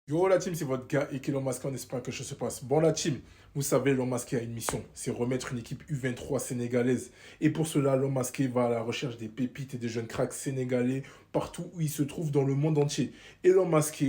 Yo la team, c'est votre gars et Elon Musk, on espère que je se passe. Bon la team, vous savez, Elon Musk a une mission, c'est remettre une équipe U23 sénégalaise. Et pour cela, Elon Musk va à la recherche des pépites et des jeunes cracks sénégalais partout où ils se trouvent dans le monde entier. Elon Musk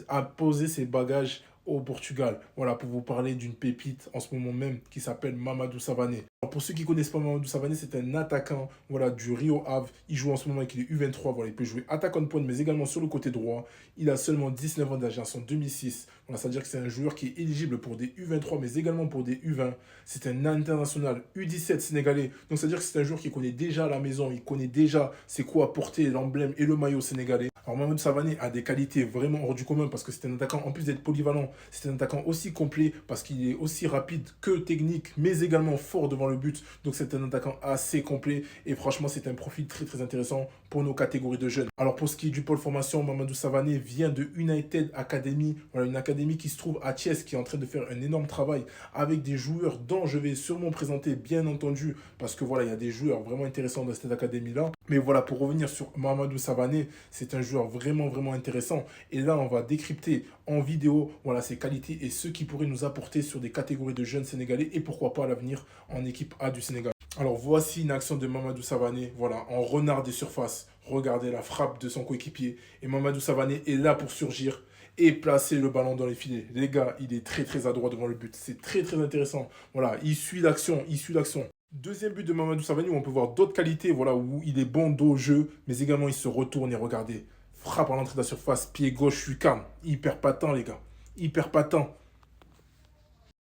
a posé ses bagages au Portugal, voilà, pour vous parler d'une pépite en ce moment même qui s'appelle Mamadou Savané. Alors, pour ceux qui connaissent pas Mamadou Savané, c'est un attaquant voilà, du Rio Ave. Il joue en ce moment avec les U23, voilà, il peut jouer attaquant de pointe, mais également sur le côté droit. Il a seulement 19 ans d'âge, en 2006. Voilà, c'est-à-dire que c'est un joueur qui est éligible pour des U23, mais également pour des U20. C'est un international U17 sénégalais. Donc, c'est-à-dire que c'est un joueur qui connaît déjà la maison, il connaît déjà c'est quoi porter l'emblème et le maillot sénégalais. Alors, Mamadou Savané a des qualités vraiment hors du commun parce que c'est un attaquant, en plus d'être polyvalent, c'est un attaquant aussi complet parce qu'il est aussi rapide que technique, mais également fort devant le but. Donc, c'est un attaquant assez complet et franchement, c'est un profil très très intéressant pour nos catégories de jeunes. Alors, pour ce qui est du pôle formation, Mamadou Savané vient de United Academy, voilà, une académie qui se trouve à Thiès, qui est en train de faire un énorme travail avec des joueurs dont je vais sûrement présenter, bien entendu, parce que voilà, il y a des joueurs vraiment intéressants dans cette académie-là. Mais voilà, pour revenir sur Mamadou Savané, c'est un joueur vraiment, vraiment intéressant. Et là, on va décrypter en vidéo voilà, ses qualités et ce qu'il pourrait nous apporter sur des catégories de jeunes sénégalais et pourquoi pas à l'avenir en équipe A du Sénégal. Alors voici une action de Mamadou Savané, voilà, en renard des surfaces. Regardez la frappe de son coéquipier. Et Mamadou Savané est là pour surgir et placer le ballon dans les filets. Les gars, il est très très adroit devant le but. C'est très très intéressant. Voilà, il suit l'action, il suit l'action. Deuxième but de Mamadou Savané où on peut voir d'autres qualités, voilà, où il est bon dos au jeu, mais également il se retourne et regardez. Frappe à l'entrée de la surface, pied gauche, lucarne. Hyper patent, les gars. Hyper patent.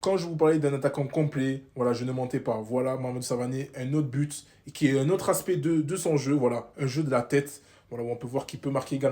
Quand je vous parlais d'un attaquant complet, voilà, je ne mentais pas. Voilà, Mamadou Savané, un autre but, qui est un autre aspect de son jeu, voilà, un jeu de la tête, voilà, où on peut voir qu'il peut marquer également.